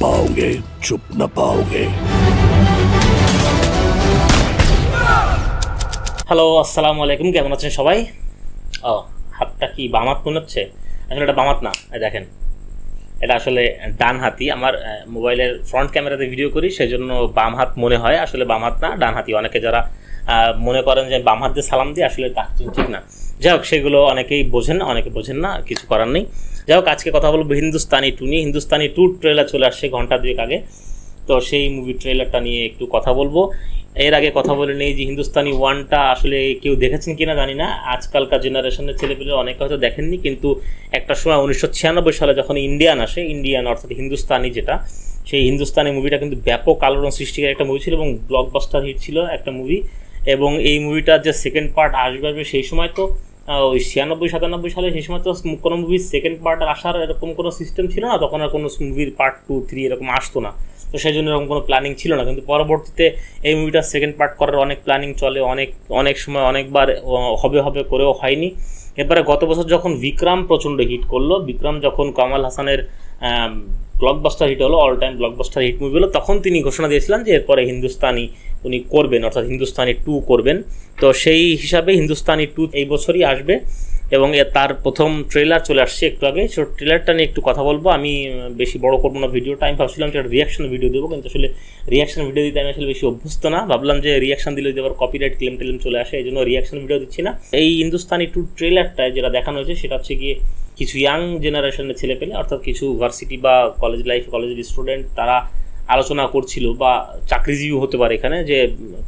पाओगे, चुप न पाओगे। হ্যালো, আসসালামু আলাইকুম। কেমন আছেন সবাই? হাতটা কি বাম হাত মনে হচ্ছে? আসলে এটা বাম হাত না, দেখেন এটা আসলে ডান হাতি। আমার মোবাইলের ফ্রন্ট ক্যামেরাতে ভিডিও করি, সেই জন্য বাম হাত মনে হয়, আসলে বাম হাত না, ডান হাতি। অনেকে যারা মনে করেন যে বাম হাত দিয়ে সালাম দিয়ে, আসলে তা ঠিক না। যাই হোক, সেগুলো অনেকেই বোঝেন না, অনেকে বোঝেন না, কিছু করার নেই। যাই হোক, আজকে কথা বলবো হিন্দুস্তানি 2 নিয়ে। হিন্দুস্তানি 2 ট্রেলার চলে আসছে ঘন্টা 2 আগে, তো সেই মুভি ট্রেলারটা নিয়ে একটু কথা বলবো। এর আগে কথা বলে নেই যে হিন্দুস্তানি 1টা আসলে কেউ দেখেছেন কিনা জানি না। আজকালকার জেনারেশনের ছেলেপেলে অনেকে হয়তো দেখেননি, কিন্তু একটা সময় 1996 সালে যখন ইন্ডিয়ান আসে, ইন্ডিয়ান অর্থাৎ হিন্দুস্তানি যেটা, সেই হিন্দুস্তানি মুভিটা কিন্তু ব্যাপক আলোড়ন সৃষ্টিকারী একটা মুভি ছিল এবং ব্লকবাস্টার হিট ছিল একটা মুভি। এবং এই মুভিটার যে সেকেন্ড পার্ট আসবে সেই সময় তো ওই 96-97 সালে, সেই সময় তো কোনো মুভির সেকেন্ড পার্ট আসার এরকম কোনো সিস্টেম ছিল না, তখন আর কোনো মুভির পার্ট 2, 3 এরকম আসতো না, তো সেই জন্য এরকম কোনো প্ল্যানিং ছিল না। কিন্তু পরবর্তীতে এই মুভিটার সেকেন্ড পার্ট করার অনেক প্ল্যানিং চলে, অনেক সময় অনেকবার হবে করেও হয়নি। এরপরে গত বছর যখন বিক্রম প্রচণ্ড হিট করলো, বিক্রম যখন কামাল হাসানের ব্লকবাস্টার হিট হলো, all time blockbuster hit movie হলো, তখন তিনি ঘোষণা দিয়েছিলেন যে এরপরে হিন্দুস্তানি উনি করবেন, অর্থাৎ হিন্দুস্তানি 2 করবেন। তো সেই হিসাবে হিন্দুস্তানি 2 এই বছরই আসবে এবং তার প্রথম ট্রেলার চলে আসছে একটু আগে। সো ট্রেলারটা নিয়ে একটু কথা বলবো। আমি বেশি বড় করবো না ভিডিওটা, আমি ভাবছিলাম যে রিয়াকশন ভিডিও দেবো, কিন্তু আসলে রিয়াকশন ভিডিও দিতে আমি আসলে বেশি অভ্যস্ত না। ভাবলাম যে রিয়াকশন দিলে যদি আবার কপিরাইট ক্লেম চলে আসে, এই জন্য রিয়াকশন ভিডিও দিচ্ছি না। এই হিন্দুস্তানি 2 ট্রেলারটায় যেটা দেখানো হয়েছে সেটা হচ্ছে গিয়ে কিছু ইয়াং জেনারেশনের ছেলেপেলে, অর্থাৎ কিছু ভার্সিটি বা কলেজের স্টুডেন্ট, তারা আলোচনা করছিল, বা চাকরিজীবী হতে পারে এখানে, যে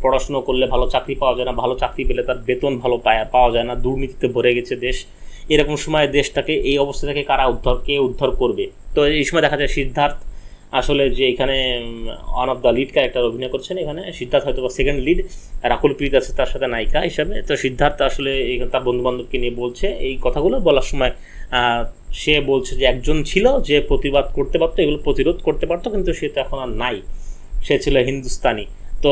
পড়াশুনো করলে ভালো চাকরি পাওয়া যায় না, ভালো চাকরি পেলে তার বেতন ভালো পাওয়া যায় না, দুর্নীতিতে ভরে গেছে দেশ, এরকম সময় দেশটাকে এই অবস্থা থেকে কে উদ্ধার করবে। তো এই সময় দেখা যায় সিদ্ধার্থ আসলে যে এখানে one of the lead character অভিনয় করছেন, এখানে সিদ্ধার্থ হয়তো বা সেকেন্ড লিড, রাকুল প্রীত আছে তার সাথে নায়িকা হিসাবে। তো সিদ্ধার্থ আসলে তার বন্ধুবান্ধবকে নিয়ে বলছে এই কথাগুলো, বলার সময় সে বলছে যে একজন ছিল যে প্রতিবাদ করতে পারতো, এগুলো প্রতিরোধ করতে পারতো, কিন্তু সে তো এখন আর নাই, সে ছিল হিন্দুস্তানি। তো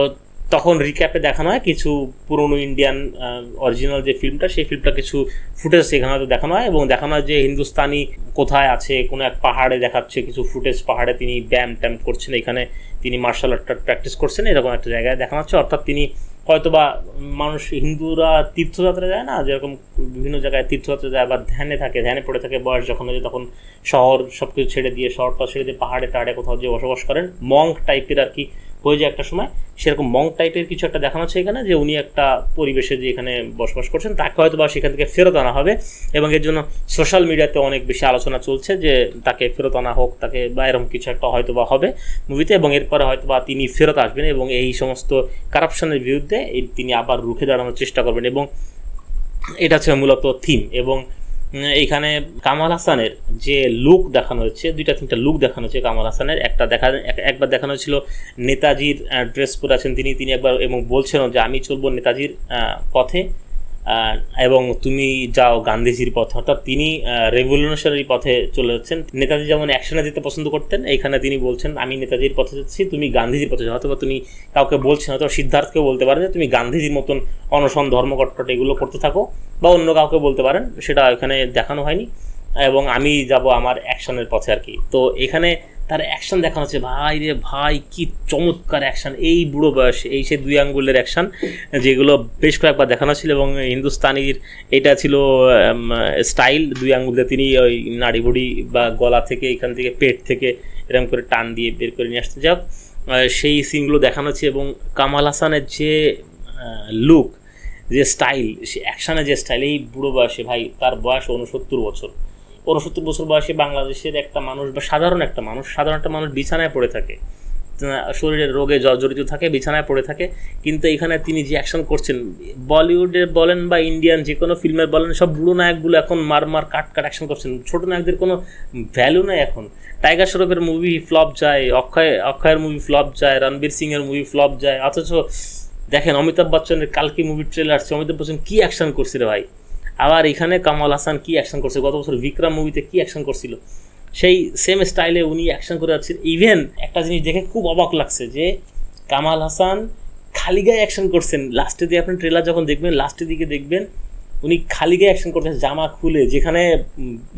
তখন রিক্যাপে দেখানো হয় কিছু পুরনো ইন্ডিয়ান অরিজিনাল যে ফিল্মটা, সেই ফিল্মটা কিছু ফুটেজ সেখানে হয়তো দেখানো হয়, এবং দেখানো হয় যে হিন্দুস্তানি কোথায় আছে, কোনো এক পাহাড়ে দেখাচ্ছে কিছু ফুটেজ, পাহাড়ে তিনি ব্যায়াম ট্যাম করছেন, এখানে তিনি মার্শাল আর্টটা প্র্যাকটিস করছেন, এরকম একটা জায়গায় দেখানো হচ্ছে। অর্থাৎ তিনি হয়তোবা মানুষ, হিন্দুরা তীর্থযাত্রা যায় না, যেরকম বিভিন্ন জায়গায় তীর্থযাত্রা যায়, বা ধ্যানে পড়ে থাকে, বয়স যখন হয়েছে তখন শহর সব কিছু ছেড়ে দিয়ে, শহরটা ছেড়ে দিয়ে পাহাড়ে কোথাও যে বসবাস করেন, মঙ্ক টাইপের আর কি হয়ে যায় একটা সময়, সেরকম মঙ্ক টাইপের কিছু একটা দেখানো হচ্ছে এখানে, যে উনি একটা পরিবেশে যে এখানে বসবাস করছেন, তাকে হয়তো বা সেখান থেকে ফেরত আনা হবে, এবং এর জন্য সোশ্যাল মিডিয়াতে অনেক বেশি আলোচনা চলছে যে তাকে ফেরত আনা হোক, তাকে বা এরকম কিছু একটা হয়তো বা হবে মুভিতে, এবং এরপরে হয়তো বা তিনি ফেরত আসবেন এবং এই সমস্ত কারাপশনের বিরুদ্ধে তিনি আবার রুখে দাঁড়ানোর চেষ্টা করবেন, এবং এটা হচ্ছে মূলত থিম। এবং এইখানে কামাল হাসানের যে লুক দেখানো হচ্ছে, 2-3টা লুক দেখানো হচ্ছে কামাল হাসানের। একবার দেখানো হয়েছিল নেতাজির ড্রেস পরে আছেন তিনি একবার, এবং বলছেন যে আমি চলবো নেতাজির পথে এবং তুমি যাও গান্ধীজির পথে, অর্থাৎ তিনি রেভলিউশনারি পথে চলে যাচ্ছেন। নেতাজি যেমন অ্যাকশনে যেতে পছন্দ করতেন, এইখানে তিনি বলছেন আমি নেতাজির পথে যাচ্ছি, তুমি গান্ধীজির পথে যাও। হয়তো বা তিনি কাউকে বলছেন, হয়তো সিদ্ধার্থকেও বলতে পারেন যে তুমি গান্ধীজির মতন অনশন, ধর্মঘট এগুলো করতে থাকো, বা অন্য কাউকে বলতে পারেন, সেটা এখানে দেখানো হয়নি। এবং আমি যাব আমার অ্যাকশনের পথে আর কি। তো এখানে তার অ্যাকশন দেখানো হচ্ছে, ভাই রে ভাই, কি চমৎকার অ্যাকশন, এই বুড়ো বয়সে এই সে 2 আঙ্গুলের অ্যাকশন, যেগুলো বেশ কয়েকবার দেখানো ছিল। এবং হিন্দুস্তানির এটা ছিল স্টাইল, 2 আঙ্গুলে তিনি ওই নাড়ি ভুড়ি বা গলা থেকে, এখান থেকে পেট থেকে এরকম করে টান দিয়ে বের করে নিয়ে আসতে, যাক সেই সিনগুলো দেখানো হচ্ছে। এবং কামাল হাসানের যে লুক, যে স্টাইল, সে অ্যাকশানের যে স্টাইল, এই বুড়ো বয়সে, ভাই তার বয়স 69 বছর বয়সে বাংলাদেশের একটা মানুষ, বা সাধারণ একটা মানুষ বিছানায় পড়ে থাকে, শরীরের রোগে জর্জরিত থাকে, বিছানায় পড়ে থাকে, কিন্তু এখানে তিনি যে অ্যাকশন করছেন, বলিউডের বলেন বা ইন্ডিয়ান যে কোনো ফিল্মের বলেন, সব বুড়ো নায়কগুলো এখন মার কাট অ্যাকশন করছেন, ছোটো নায়কদের কোনো ভ্যালু নেই এখন। টাইগার শ্রফের মুভি ফ্লপ যায়, অক্ষয়ের মুভি ফ্লপ যায়, রণবীর সিংয়ের মুভি ফ্লপ যায়, অথচ দেখেন অমিতাভ বচ্চনের কালকে মুভির ট্রেলার আসছে, অমিতাভ বচ্চন কী অ্যাকশন করছিল ভাই। আবার এখানে কামাল হাসান কী অ্যাকশন করছে, গত বছর বিক্রম মুভিতে কী অ্যাকশন করছিল, সেই সেম স্টাইলে উনি অ্যাকশন করে যাচ্ছেন। ইভেন একটা জিনিস দেখে খুব অবাক লাগছে যে কামাল হাসান খালি গায়ে অ্যাকশন করছেন। লাস্টে দিয়ে আপনি ট্রেলার যখন দেখবেন, লাস্টের দিকে দেখবেন উনি খালি গায়ে অ্যাকশন করতেছে জামা খুলে, যেখানে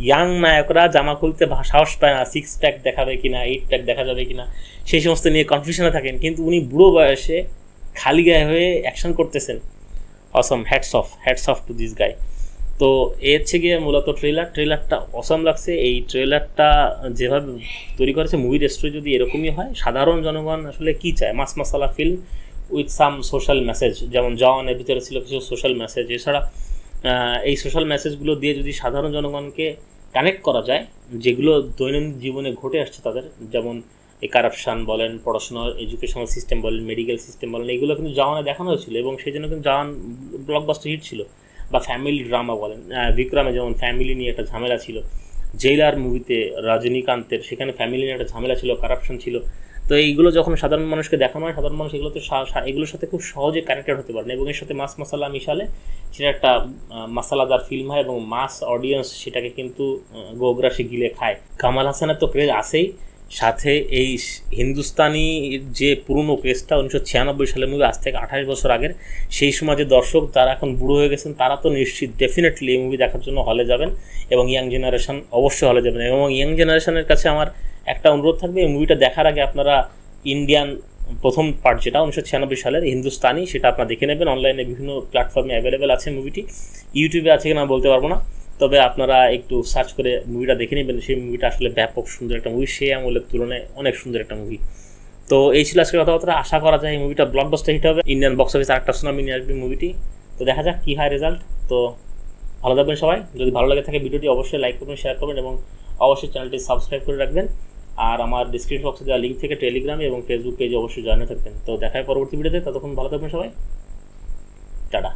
ইয়াং নায়করা জামা খুলতে সাহস পায় না, 6 প্যাক দেখাবে কিনা, 8 প্যাক দেখা যাবে কিনা, সেই সমস্ত নিয়ে কনফিউশনে থাকেন, কিন্তু উনি বুড়ো বয়সে খালি গায়ে হয়ে অ্যাকশন করতেছেন। Awesome, hats off to this guy. তো এ হচ্ছে গিয়ে মূলত ট্রেলারটা অসম লাগছে। এই ট্রেলারটা যেভাবে তৈরি করেছে, মুভির স্টোরি যদি এরকমই হয়, সাধারণ জনগণ আসলে কী চায়, mass masala film with some social message, যেমন জওয়ানের ভিতরে ছিল কিছু সোশ্যাল মেসেজ। এছাড়া এই সোশ্যাল মেসেজগুলো দিয়ে যদি সাধারণ জনগণকে কানেক্ট করা যায়, যেগুলো দৈনন্দিন জীবনে ঘটে আসছে তাদের, যেমন এই কারাপশান বলেন, পড়াশোনার এডুকেশনাল সিস্টেম বলেন, মেডিকেল সিস্টেম বলেন, এগুলো কিন্তু জওয়ানে দেখানো হয়েছিল এবং সেই জন্য কিন্তু জওয়ান ব্লকবাস্টার হিট ছিল। বা ফ্যামিলি ড্রামা বলেন, বিক্রমে যেমন ফ্যামিলি নিয়ে একটা ঝামেলা ছিল, জেইলার মুভিতে রজনীকান্তের সেখানে ফ্যামিলি নিয়ে একটা ঝামেলা ছিল, কারাপশন ছিল। তো এইগুলো যখন সাধারণ মানুষকে দেখানো হয়, সাধারণ মানুষ এগুলোতে এগুলোর সাথে খুব সহজে কানেক্টেড হতে পারেন এবং এর সাথে মাস মশালা মিশালে সেটা একটা মশালাদার ফিল্ম হয় এবং মাস অডিয়েন্স সেটাকে কিন্তু গোগ্রাসে গিলে খায়। কামাল হাসানের তো ক্রেজ আছেই, সাথে এই হিন্দুস্তানি যে পুরনো ক্রেজটা 1996 সালের মুভি, আজ থেকে 28 বছর আগের, সেই সময় যে দর্শক তারা এখন বুড়ো হয়ে গেছেন, তারা তো নিশ্চিত ডেফিনেটলি এই মুভি দেখার জন্য হলে যাবেন এবং ইয়াং জেনারেশন অবশ্যই হলে যাবেন। এবং ইয়াং জেনারেশনের কাছে আমার একটা অনুরোধ থাকবে, এই মুভিটা দেখার আগে আপনারা ইন্ডিয়ান প্রথম পার্ট যেটা 1996 সালের হিন্দুস্তানি, সেটা আপনারা দেখে নেবেন। অনলাইনে বিভিন্ন প্ল্যাটফর্মে অ্যাভেলেবেল আছে মুভিটি, ইউটিউবে আছে কিনা বলতে পারবো না, তবে আপনারা একটু সার্চ করে মুভিটা দেখে নেবেন। সেই মুভিটা আসলে ব্যাপক সুন্দর একটা মুভি, সেই আমলের তুলনায় অনেক সুন্দর একটা মুভি। তো এই ছিল আজকের কথাবার্তা। আশা করা যায় এই মুভিটা ব্লকবাস্টার হিট হবে, ইন্ডিয়ান বক্স অফিস আরেকটা সুনামি নিয়ে আসবে মুভিটি। তো দেখা যাক কী হয় রেজাল্ট। তো ভালো থাকবেন সবাই, যদি ভালো লাগে থাকে ভিডিওটি অবশ্যই লাইক করবেন, শেয়ার করবেন এবং অবশ্যই চ্যানেলটি সাবস্ক্রাইব করে রাখবেন। আর আমার ডিসক্রিপশন বক্সে দেওয়া লিঙ্ক থেকে টেলিগ্রামে এবং ফেসবুক পেজে অবশ্যই জয়েন থাকবেন। তো দেখা হয় পরবর্তী ভিডিওতে, ততক্ষণ ভালো থাকবেন সবাই, টাটা।